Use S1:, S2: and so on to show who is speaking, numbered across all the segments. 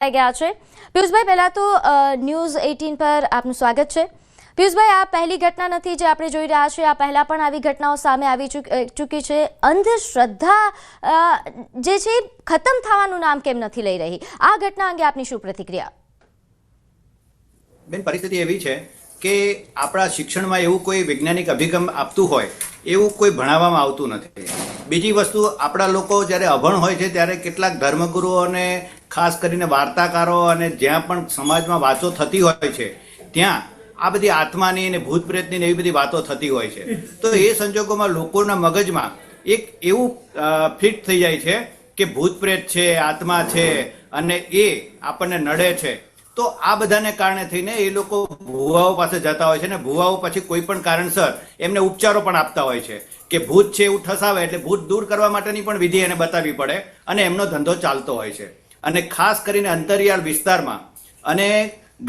S1: ગયા છે। પિયુષભાઈ, પહેલા તો ન્યૂઝ 18 પર આપનું સ્વાગત છે। પિયુષભાઈ, આ પહેલી ઘટના નથી જે આપણે જોઈ રહ્યા છીએ। આ પહેલા પણ આવી ઘટનાઓ સામે આવી ચૂકી છે। અંધશ્રદ્ધા જે છે ખતમ થવાનું નામ કેમ નથી લઈ રહી? આ ઘટના અંગે આપની શું પ્રતિક્રિયા?
S2: બેન, પરિસ્થિતિ એવી છે કે આપણા શિક્ષણમાં એવું કોઈ વૈજ્ઞાનિક અભિગમ આપતું હોય એવું કોઈ ભણાવવામાં આવતું નથી। બીજી વસ્તુ, આપણા લોકો જ્યારે અભણ હોય છે ત્યારે કેટલાક ધર્મગુરુઓ અને ખાસ કરીને વાર્તાકારો અને જ્યાં પણ સમાજમાં વાતો થતી હોય છે ત્યાં આ બધી આત્માની અને ભૂત પ્રેતની ને એવી બધી વાતો થતી હોય છે। તો એ સંજોગોમાં લોકોના મગજમાં એક એવું ફિટ થઈ જાય છે કે ભૂત પ્રેત છે, આત્મા છે અને એ આપણને નડે છે। તો આ બધાને કારણે થઈને એ લોકો ભુવાઓ પાસે જતા હોય છે ને ભુવાઓ પછી કોઈ પણ કારણસર એમને ઉપચારો પણ આપતા હોય છે કે ભૂત છે એવું ઠસાવે એટલે ભૂત દૂર કરવા માટેની પણ વિધિ એને બતાવવી પડે અને એમનો ધંધો ચાલતો હોય છે। અને ખાસ કરીને અંતરિયાળ વિસ્તારમાં અને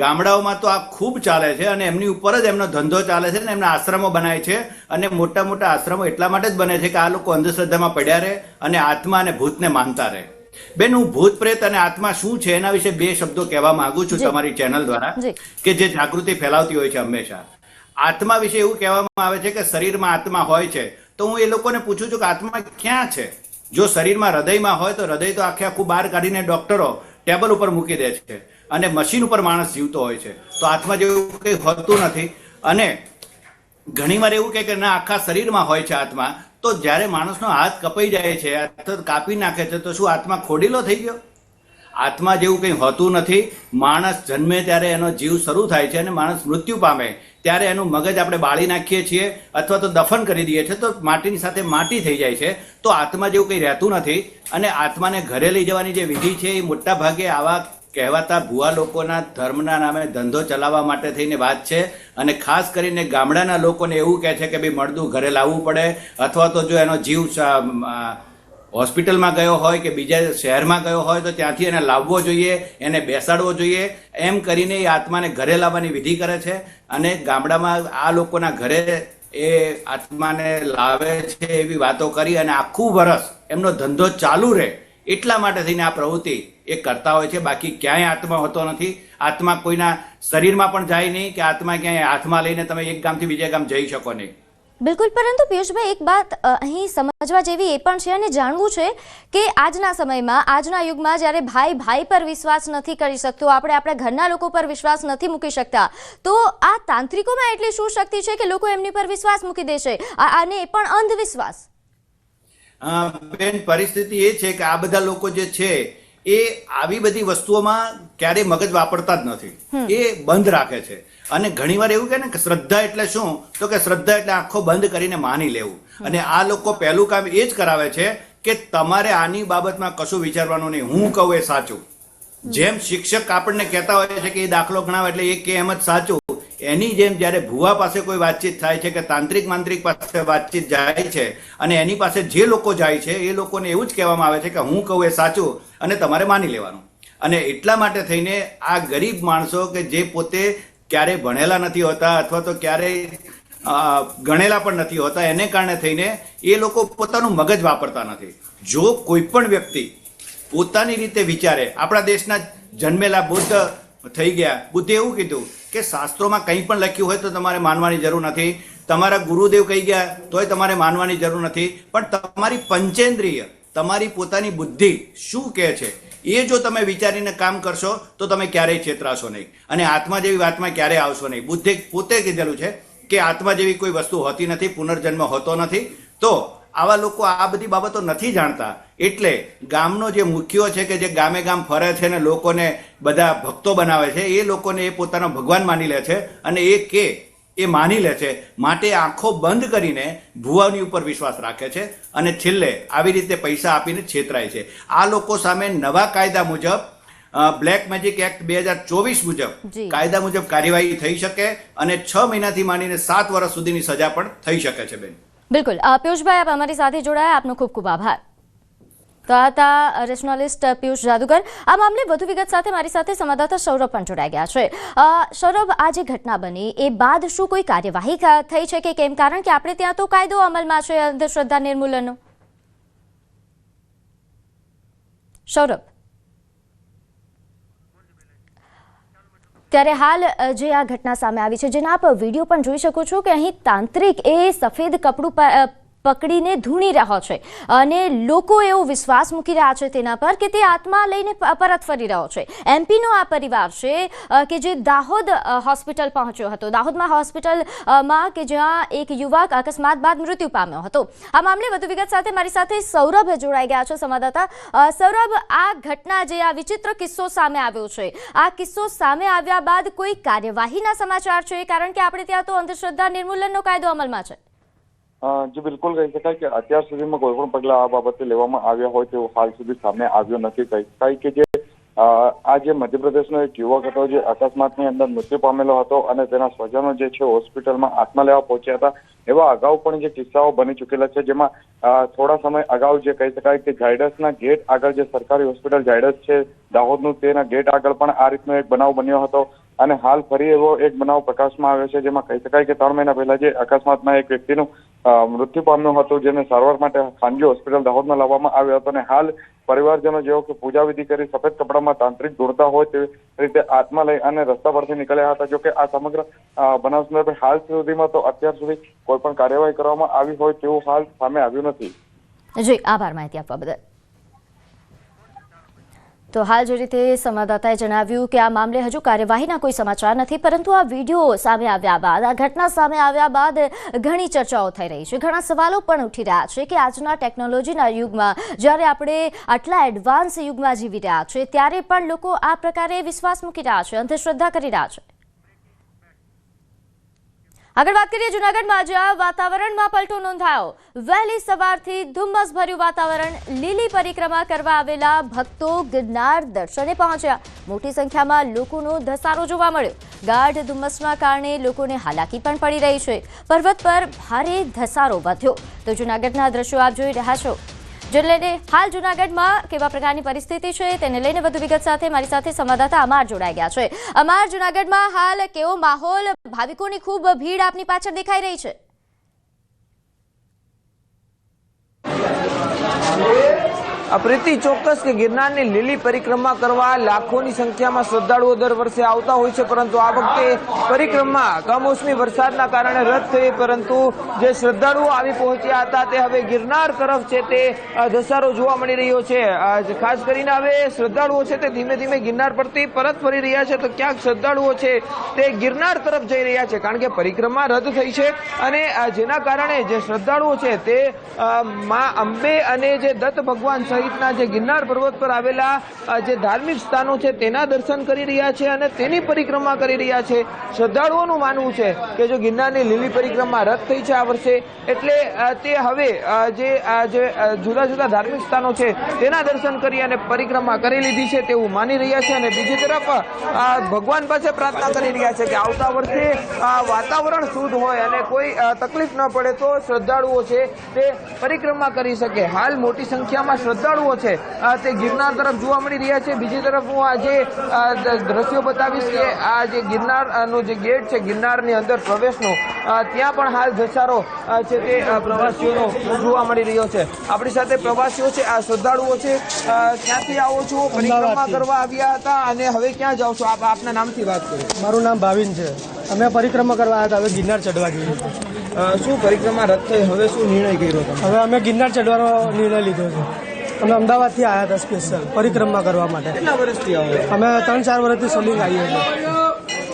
S2: ગામડાઓમાં તો આ ખૂબ ચાલે છે અને એમની ઉપર જ એમનો ધંધો ચાલે છે ને એમના આશ્રમો બનાય છે અને મોટા મોટા આશ્રમો એટલા માટે જ બને છે કે આ લોકો અંધશ્રદ્ધામાં પડ્યા રહે અને આત્મા અને ભૂતને માનતા રહે। બેન, હું ભૂત પ્રેત અને આત્મા શું છે એના વિશે બે શબ્દો કહેવા માંગુ છું તમારી ચેનલ દ્વારા, કે જે જાગૃતિ ફેલાવતી હોય છે હંમેશા। આત્મા વિશે એવું કહેવામાં આવે છે કે શરીરમાં આત્મા હોય છે, તો હું એ લોકોને પૂછું છું કે આત્મા ક્યાં છે? જો શરીરમાં હૃદયમાં હોય તો હૃદય તો આખે આખું બહાર કાઢીને ડોક્ટરો ટેબલ ઉપર મૂકી દે છે અને મશીન ઉપર માણસ જીવતો હોય છે, તો આત્મા જેવું કંઈ હોતું નથી। અને ઘણીવાર એવું કે ના, આખા શરીરમાં હોય છે આત્મા। તો જ્યારે માણસનો હાથ કપાઈ જાય છે અથવા કાપી નાખે છે તો શું આત્મા ખોડીલો થઈ ગયો? આત્મા જેવું કંઈ હોતું નથી। માણસ જન્મે ત્યારે એનો જીવ શરૂ થાય છે અને માણસ મૃત્યુ પામે ત્યારે એનું મગજ આપણે બાળી નાખીએ છીએ અથવા તો દફન કરી દઈએ છીએ તો માટીની સાથે માટી થઈ જાય છે। તો આત્મા જેવું કંઈ રહેતું નથી। અને આત્માને ઘરે લઈ જવાની જે વિધિ છે એ મોટા ભાગે આવા કહેવાતા ભુવા લોકોના ધર્મના નામે ધંધો ચલાવવા માટે થઈને વાત છે। અને ખાસ કરીને ગામડાના લોકોને એવું કહે છે કે ભાઈ મળદું ઘરે લાવવું પડે અથવા તો જો એનો જીવ હોસ્પિટલમાં ગયો હોય કે બીજા શહેરમાં ગયો હોય તો ત્યાંથી એને લાવવો જોઈએ, એને બેસાડવો જોઈએ, એમ કરીને એ આત્માને ઘરે લાવવાની વિધિ કરે છે। અને ગામડામાં આ લોકોના ઘરે એ આત્માને લાવે છે એવી વાતો કરી અને આખું વર્ષ એમનો ધંધો ચાલુ રહે એટલા માટે થઈને આ પ્રવૃત્તિ એ કરતા હોય છે। બાકી ક્યાંય આત્મા હોતો નથી। આત્મા કોઈના શરીરમાં પણ જાય નહીં કે આત્મા ક્યાંય હાથમાં લઈને તમે એક ગામથી બીજા ગામ જઈ શકો નહીં।
S1: બિલકુલ, પરંતુ પિયુષભાઈ, એક વાત અહીં સમજવા જેવી એ પણ છે અને જાણવું છે કે આજના સમયમાં, આજના યુગમાં જ્યારે ભાઈ ભાઈ પર વિશ્વાસ નથી કરી શકતો, આપણે આપણા ઘરના લોકો પર વિશ્વાસ નથી મૂકી શકતા, તો આ તાંત્રિકોમાં એટલી શું શક્તિ છે કે લોકો એમની પર વિશ્વાસ મૂકી દેશે, અને એ પણ અંધવિશ્વાસ?
S2: બેન, પરિસ્થિતિ એ છે કે આ બધા લોકો જે છે એ આવી બધી વસ્તુઓમાં ક્યારેય મગજ વાપરતા જ નથી, એ બંધ રાખે છે। અને ઘણીવાર એવું કહે ને કે શ્રદ્ધા એટલે શું, તો કે શ્રદ્ધા એટલે આંખો બંધ કરીને માની લેવું। અને આ લોકો પહેલું કામ એ જ કરાવે છે કે તમારે આની બાબતમાં કશું વિચારવાનું નહીં, હું કહું એ સાચું। જેમ શિક્ષક આપણને કહેતા હોય છે કે એ દાખલો ગણાવે એટલે એ કે એમ જ સાચું, એની જેમ જ્યારે ભુવા પાસે કોઈ વાતચીત થાય છે કે તાંત્રિક માંત્રિક પાસે વાતચીત જાય છે અને એની પાસે જે લોકો જાય છે એ લોકોને એવું જ કહેવામાં આવે છે કે હું કહું એ સાચું અને તમારે માની લેવાનું। અને એટલા માટે થઈને આ ગરીબ માણસો કે જે પોતે ક્યારેય ભણેલા નથી હોતા અથવા તો ક્યારેય ગણેલા પણ નથી હોતા, એને કારણે થઈને એ લોકો પોતાનું મગજ વાપરતા નથી। જો કોઈ પણ વ્યક્તિ પોતાની રીતે વિચારે, આપણા દેશના જન્મેલા બુદ્ધ થઈ ગયા, બુદ્ધે એવું કીધું કે શાસ્ત્રોમાં કંઈ પણ લખ્યું હોય તો તમારે માનવાની જરૂર નથી, તમારા ગુરુદેવ કહી ગયા તોય તમારે માનવાની જરૂર નથી, પણ તમારી પંચેન્દ્રિય, તમારી પોતાની બુદ્ધિ શું કહે છે એ જો તમે વિચારીને કામ કરશો તો તમે ક્યારેય છેતરાશો નહીં અને આત્મા જેવી વાતમાં ક્યારેય આવશો નહીં। બુદ્ધે પોતે કીધેલું છે કે આત્મા જેવી કોઈ વસ્તુ હોતી નથી, પુનર્જન્મ હોતો નથી। તો આવા લોકો આ બધી બાબતો નથી જાણતા, એટલે ગામનો જે મુખ્યો છે કે જે ગામે ગામ ફરે છે ને લોકોને બધા ભક્તો બનાવે છે, એ લોકોને એ પોતાનો ભગવાન માની લે છે અને એ કે એ માની લે છે, માટે આંખો બંધ કરીને ભુવાની ઉપર વિશ્વાસ રાખે છે અને છેલ્લે આવી રીતે પૈસા આપીને છેતરાય છે। આ લોકો સામે નવા કાયદા મુજબ બ્લેક મેજિક એક્ટ 2024 મુજબ કાયદા મુજબ કાર્યવાહી થઈ શકે અને 6 મહિનાથી માંડીને 7 વર્ષ સુધીની સજા પણ થઈ શકે છે। બેન,
S1: બિલકુલ। પિયુષભાઈ, આપ અમારી સાથે જોડાયા, આપનો ખૂબ ખૂબ આભાર। તો આ હતા રેશનલિસ્ટ પિયુષ જાદુગર। આ મામલે વધુ વિગત સાથે મારી સાથે સંવાદદાતા સૌરભ પણ જોડાઈ ગયા છે। સૌરભ, આ જે ઘટના બની એ બાદ શું કોઈ કાર્યવાહી થઈ છે કે કેમ? કારણ કે આપણે ત્યાં તો કાયદો અમલમાં છે અંધશ્રદ્ધા નિર્મૂલનનો। સૌરભ? ત્યારે હાલ જે આ ઘટના સામે આવી છે, જેના આપ વિડીયો પણ જોઈ શકો છો કે અહીં તાંત્રિક એ સફેદ કપડું પકડીને ધૂણી રહ્યો છે અને લોકો એવો વિશ્વાસ મૂકી રહ્યા છે તેના પર કે તે આત્મા લઈને પરત ફરી રહ્યો છે. એમપીનો આ પરિવાર છે કે જે દાહોદ હોસ્પિટલ પહોંચ્યો હતો. દાહોદમાં હોસ્પિટલમાં કે જ્યાં એક યુવક અકસ્માત બાદ મૃત્યુ પામ્યો હતો. આ મામલે વધુ વિગત સાથે મારી સાથે સૌરભ જોડાઈ ગયા છે, સંવાદદાતા. સૌરભ, આ ઘટના જે આ વિચિત્ર કિસ્સો સામે આવ્યો છે, આ કિસ્સો સામે આવ્યા બાદ કોઈ કાર્યવાહીના સમાચાર છે? કારણ કે આપણે ત્યાં તો અંધશ્રદ્ધા નિર્મૂલનનો કાયદો અમલમાં છે.
S3: જી બિલકુલ કહી શકાય કે અત્યાર સુધીમાં કોઈ પણ પગલા આ બાબતે લેવામાં આવ્યા હોય તેવું હાલ સુધી સામે આવ્યો નથી. કહી શકાય કે જે આ જે મધ્યપ્રદેશનો એક યુવક હતો જે અકસ્માતની અંદર મૃત્યુ પામેલો હતો અને તેના સ્વજનો જે છે હોસ્પિટલમાં આત્મા લેવા પહોંચ્યા હતા, એવા અગાઉ પણ જે કિસ્સાઓ બની ચૂકેલા છે, જેમાં થોડા સમય અગાઉ જે કહી શકાય કે ઝાયડસના ગેટ આગળ જે સરકારી હોસ્પિટલ ઝાયડસ છે દાહોદનું, તેના ગેટ આગળ પણ આ રીતનો એક બનાવ બન્યો હતો. અને હાલ ફરી એવો એક બનાવ પ્રકાશમાં આવ્યો છે, જેમાં કહી શકાય કે 3 મહિના પહેલા જે અકસ્માતમાં એક વ્યક્તિનું મૃત્યુ પામ્યું હતું, જેને સારવાર માટે ખાનગી હોસ્પિટલ દાહોદમાં લાવવામાં આવ્યો હતો. અને હાલ પરિવારજનો જેઓ કે પૂજા વિધિ કરી સફેદ કપડામાં તાંત્રિક દોડતા હોય તેવી રીતે આત્મા લઈ અને રસ્તા પરથી નીકળ્યા હતા. જોકે આ સમગ્ર બનાવ સંદર્ભે હાલ સુધીમાં તો અત્યાર સુધી કોઈ પણ કાર્યવાહી કરવામાં આવી હોય તેવું હાલ સામે આવ્યું નથી.
S1: જી, આભાર માહિતી આપવા બદલ. તો હાલ જે રીતે સંવાદદાતાએ જણાવ્યું કે આ મામલે હજુ કાર્યવાહીના કોઈ સમાચાર નથી, પરંતુ આ વિડીયો સામે આવ્યા બાદ, આ ઘટના સામે આવ્યા બાદ ઘણી ચર્ચાઓ થઈ રહી છે, ઘણા સવાલો પણ ઉઠી રહ્યા છે કે આજના ટેકનોલોજીના યુગમાં, જ્યારે આપણે આટલા એડવાન્સ યુગમાં જીવી રહ્યા છે, ત્યારે પણ લોકો આ પ્રકારે વિશ્વાસ મૂકી રહ્યા છે, અંધશ્રદ્ધા કરી રહ્યા છે. આગળ વાત કરીએ જૂનાગઢમાં, જ્યાં વાતાવરણમાં પલટો નોંધાયો. વહેલી સવારથી ધુમ્મસભર્યું વાતાવરણ. લીલી પરિક્રમા કરવા આવેલા ભક્તો ગિરનાર દર્શને પહોંચ્યા. મોટી સંખ્યામાં લોકોનો ધસારો જોવા મળ્યો. ગાઢ ધુમ્મસના કારણે લોકોને હાલાકી પણ પડી રહી છે. પર્વત પર ભારે ધસારો વધ્યો. તો જૂનાગઢના દ્રશ્યો આપ જોઈ રહ્યા છો, જેને લઈને હાલ જૂનાગઢમાં કેવા પ્રકારની પરિસ્થિતિ છે તેને લઈને વધુ વિગત સાથે મારી સાથે સંવાદદાતા અમાર જોડાઈ ગયા છે. અમાર, જૂનાગઢમાં હાલ કેવો માહોલ? ભાવિકોની ખૂબ ભીડ આપની પાછળ દેખાઈ રહી છે.
S4: પ્રીતિ, ચોક્કસ કે ગિરનારની લીલી પરિક્રમા કરવા લાખોની સંખ્યામાં શ્રદ્ધાળુઓ દર વર્ષે આવતા હોય છે, પરંતુ આ વખતે પરિક્રમા કમોસમી વરસાદના કારણે રદ થઈ. પરંતુ જે શ્રદ્ધાળુઓ આવી પહોંચ્યા હતા તે હવે ગિરનાર તરફ છે તે ધસારો જોવા મળી રહ્યો છે. ખાસ કરીને હવે શ્રદ્ધાળુઓ છે તે ધીમે ધીમે ગિરનાર પરથી પરત ફરી રહ્યા છે, તો ક્યાંક શ્રદ્ધાળુઓ છે તે ગિરનાર તરફ જઈ રહ્યા છે, કારણ કે પરિક્રમા રદ થઈ છે. અને જેના કારણે જે શ્રદ્ધાળુઓ છે તે મા અંબે અને જે દત્ત ભગવાન સહિતના જે ગિરનાર પર્વત પર આવેલા જે ધાર્મિક સ્થાનો છે તેના દર્શન કરી રહ્યા છે અને તેની પરિક્રમા કરી રહ્યા છે. શ્રદ્ધાળુઓનું માનવું છે કે જો ગિરનારની લીલી પરિક્રમા રદ થઈ છે આ વર્ષે, એટલે તે હવે જે જુદા જુદા ધાર્મિક સ્થાનો છે તેના દર્શન કરી અને પરિક્રમા કરી લીધી છે તેવું માની રહ્યા છે. અને બીજી તરફ ભગવાન પાસે પ્રાર્થના કરી રહ્યા છે કે આવતા વર્ષે વાતાવરણ શુદ્ધ હોય અને કોઈ તકલીફ ન પડે તો શ્રદ્ધાળુઓ છે તે પરિક્રમા કરી શકે. હાલ મોટી સંખ્યામાં શ્રદ્ધાળુઓ છે તે ગિરનાર તરફ જોવા મળી રહ્યા છે. બીજી તરફ હું આજે દ્રશ્યો બતાવીશ કે આ જે ગિરનારનો જે ગેટ છે ગિરનારની અંદર પ્રવેશનો, ત્યાં પણ હાલ ધસારો છે તે પ્રવાસીઓનો જોવા મળી રહ્યો છે. આપણી સાથે પ્રવાસીઓ છે, આ શ્રદ્ધાળુઓ છે. ક્યાંથી આવો છો? પરિક્રમા કરવા આવ્યા હતા અને હવે ક્યાં જાઓ છો? આપના નામથી વાત કરો.
S5: મારું નામ ભાવિન છે. અમે પરિક્રમા કરવા આવ્યા હતા, હવે ગિરનાર ચડવા જઈએ.
S4: શું પરિક્રમા રદ થઈ, હવે શું નિર્ણય કર્યો તમે?
S5: હવે અમે ગિરનાર ચડવાનો નિર્ણય લીધો છે. અમે અમદાવાદથી આવ્યા હતા સ્પેશિયલ પરિક્રમા કરવા માટે.
S4: કેટલા વર્ષથી આવો?
S5: અમે 3-4 વર્ષથી સલિંગ આવીએ છીએ.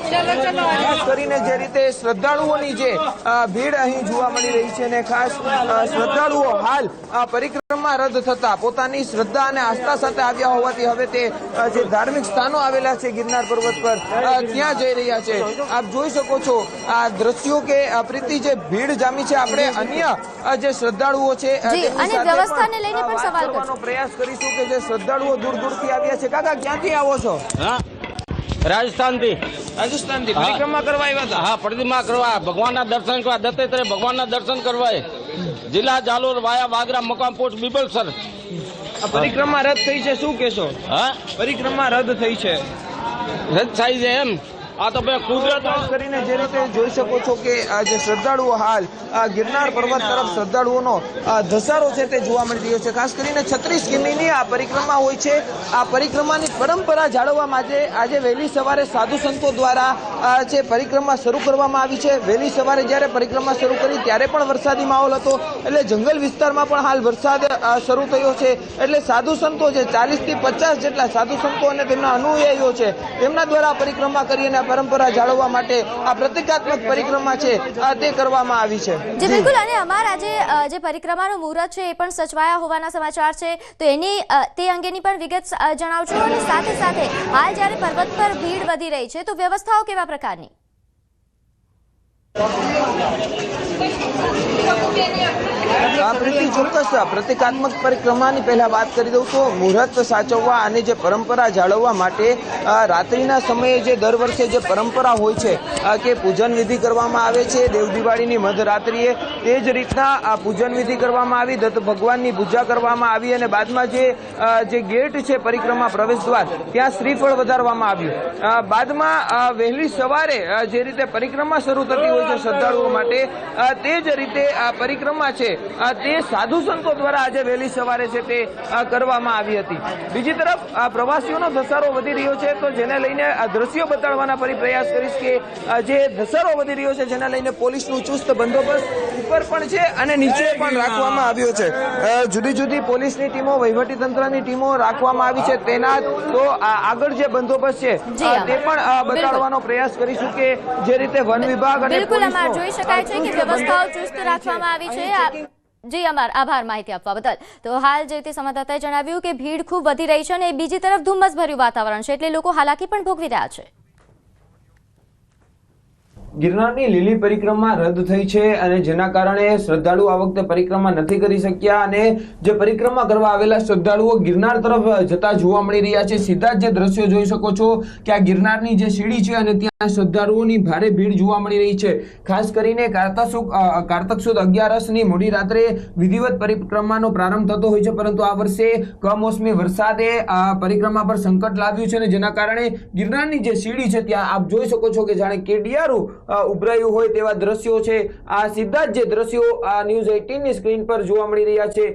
S4: ખાસ કરીને જે રીતે શ્રદ્ધાળુઓની જે ભીડ અહીં જોવા મળી રહી છે, અને ખાસ શ્રદ્ધાળુઓ હાલ પરિક્રમા રદ થતા પોતાની શ્રદ્ધા અને આસ્થા સાથે આવ્યા હોવાથી હવે તે જે ધાર્મિક સ્થાનો આવેલા છે ગિરનાર પર્વત પર ત્યાં જઈ રહ્યા છે. આપ જોઈ શકો છો આ દ્રશ્યો કે પ્રીતિ જે ભીડ જામી છે. આપણે અન્ય જે શ્રદ્ધાળુઓ છે
S1: અને વ્યવસ્થાને લઈને પણ સવાલ કરવાનો
S4: પ્રયાસ કરીશું કે જે શ્રદ્ધાળુઓ દૂર દૂરથી આવ્યા છે. કાકા, ક્યાંથી આવો છો?
S6: રાજસ્થાનથી
S4: પરિક્રમા કરવા આવ્યા હતા?
S6: હા, પરિક્રમા કરવા, ભગવાનના દર્શન કરવા, દત્તાત્રેય ભગવાનના દર્શન કરવા. જિલ્લા જાલોર વાયા વાગરા મકામ પોસ્ટ બિબલસર.
S4: પરિક્રમા રદ થઈ છે, શું કહેશો?
S6: હા,
S4: પરિક્રમા રદ થઈ છે.
S6: રદ થાય છે એમ? આ તો ભાઈ કુદરત
S4: ખાસ કરીને જે રીતે જોઈ શકો છો કે આ જે શ્રદ્ધાળુઓ હાલ ગિરનાર પર્વત તરફ શ્રદ્ધાળુઓનો ધસારો છે તે જોવા મળી રહ્યો છે. ખાસ કરીને 36 કિમીની આ પરિક્રમા હોય છે. આ પરિક્રમાની પરંપરા જાળવવા માટે આજે વહેલી સવારે સાધુ સંતો દ્વારા જે પરિક્રમા શરૂ કરવામાં આવી છે. વહેલી સવારે જ્યારે પરિક્રમા શરૂ કરી ત્યારે પણ વરસાદી માહોલ હતો, એટલે જંગલ વિસ્તારમાં પણ હાલ વરસાદ શરૂ થયો છે. એટલે સાધુ સંતો છે 40 થી 50 જેટલા સાધુ સંતો અને તેમના અનુયાયીઓ છે તેમના દ્વારા પરિક્રમા કરી અને પરંપરા જાળવવા માટે આ પ્રતિકાત્મક પરિક્રમા છે તે કરવામાં આવી છે.
S1: જી બિલકુલ. અને અમારા જે પરિક્રમાનું મુહૂર્ત છે એ પણ સચવાયા હોવાના સમાચાર છે, તો એની તે અંગેની પણ વિગત જણાવજો. અને સાથે સાથે હાલ જ્યારે પર્વત પર ભીડ વધી રહી છે તો વ્યવસ્થાઓ કેવા પ્રકારની?
S4: ચોક્કસ પ્રતિકાત્મક પરિક્રમાની પહેલા વાત કરી દઉં તો મુહૂર્ત સાચવવા અને જે પરંપરા જાળવવા માટે રાત્રિના સમયે જે દર વર્ષે જે પરંપરા હોય છે કે પૂજન વિધિ કરવામાં આવે છે દેવ દિવાળીની મધરાત્રિએ, તે જ રીતના આ પૂજન વિધિ કરવામાં આવી, દત્ત ભગવાનની પૂજા કરવામાં આવી અને બાદમાં જે ગેટ છે પરિક્રમા પ્રવેશ દ્વાર ત્યાં શ્રીફળ વધારવામાં આવ્યું. બાદમાં વહેલી સવારે જે રીતે પરિક્રમા શરૂ થતી હોય છે શ્રદ્ધાળુઓ માટે, તે જ રીતે આ પરિક્રમા છે તે સાધુ સંતો દ્વારા આજે વહેલી સવારે છે તે કરવામાં આવી હતી. બીજી તરફ પ્રવાસીઓનો ધસારો વધી રહ્યો છે, તો જેને લઈને આ દ્રશ્યો બતાડવાના ફરી પ્રયાસ કરીશ કે જે ધસારો વધી રહ્યો છે જેને લઈને પોલીસનું ચુસ્ત બંદોબસ્ત ઉપર પણ છે અને નીચે પણ રાખવામાં આવ્યો છે. જુદી જુદી પોલીસની ટીમો, વહીવટી તંત્રની ટીમો રાખવામાં આવી છે તૈનાત. તો આગળ જે બંદોબસ્ત છે તે પણ બતાડવાનો પ્રયાસ કરીશું કે જે રીતે વન વિભાગ અને
S1: બિલકુલ અમાર જોઈ શકાય છે કે વ્યવસ્થાઓ ચુસ્ત રાખવામાં આવી છે. જી અમાર આભાર માહિતી આપવા બદલ. તો હાલ જે તે સંવાદદાતાએ જણાવ્યું કે ભીડ ખૂબ વધી રહી છે અને બીજી તરફ ધુમ્મસભર્યું વાતાવરણ છે, એટલે લોકો હાલાકી પણ ભોગવી રહ્યા છે.
S4: ગિરનારની લીલી પરિક્રમા રદ થઈ છે અને જેના કારણે શ્રદ્ધાળુઓ આ વખતે પરિક્રમા નથી કરી શક્યા અને જે પરિક્રમા કરવા આવેલા શ્રદ્ધાળુઓ ગિરનાર તરફ જતા જોવા મળી રહ્યા છે. સીધા જ જે દ્રશ્યો જોઈ શકો છો કે આ ગિરનારની જે સીડી છે અને ત્યાં શ્રદ્ધાળુઓની ભારે ભીડ જોવા મળી રહી છે. ખાસ કરીને કારતક સુદ 11ની મોડી રાત્રે વિધિવત પરિક્રમાનો પ્રારંભ થતો હોય છે, પરંતુ આ વર્ષે કમોસમી વરસાદે આ પરિક્રમા પર સંકટ લાવ્યું છે અને જેના કારણે ગિરનારની જે સીડી છે ત્યાં આપ જોઈ શકો છો કે જાણે કેડિયારું ઉભરાયું હોય તેવા દ્રશ્યો છે. આ સીધા જ જે દ્રશ્યો આ ન્યૂઝ 18ની સ્ક્રીન પર જોવા મળી રહ્યા છે.